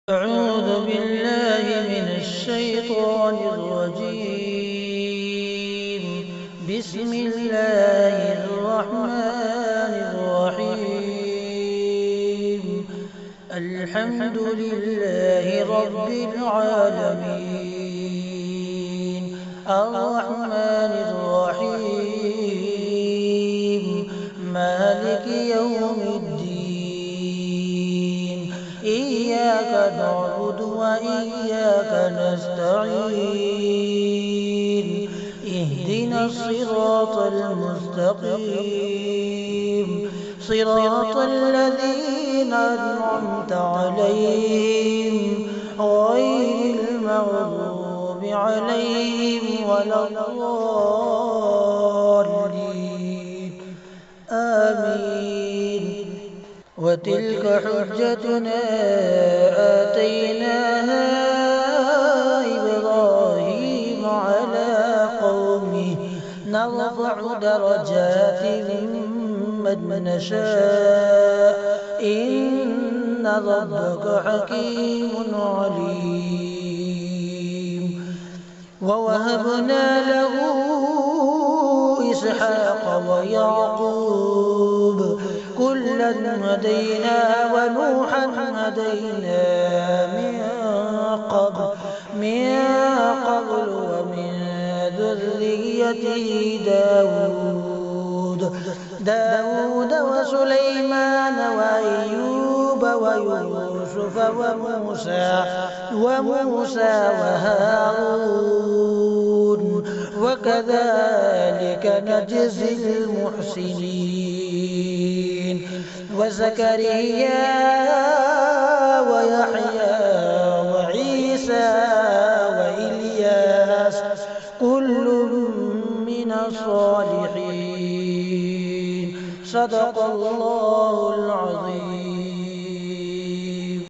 أعوذ بالله من الشيطان الرجيم. بسم الله الرحمن الرحيم. الحمد لله رب العالمين الرحمن الرحيم مالك يوم الدين إياك نعبد وإياك نستعين اهدنا الصراط المستقيم صراط الذين أنعمت عليهم غير المغضوب عليهم ولا الضالين آمين. وتلك حجتنا آتيناها إبراهيم على قومه نرفع درجات من نشاء إن ربك حكيم عليم. ووهبنا له إسحاق ويعقوب كلا هدينا ونوحا هدينا من قبل ومن ذريته داود وسليمان وأيوب ويوسف وموسى وهارون وكذلك نجزي المحسنين. وزكريا ويحيى وعيسى وإلياس كل من الصالحين. صدق الله العظيم.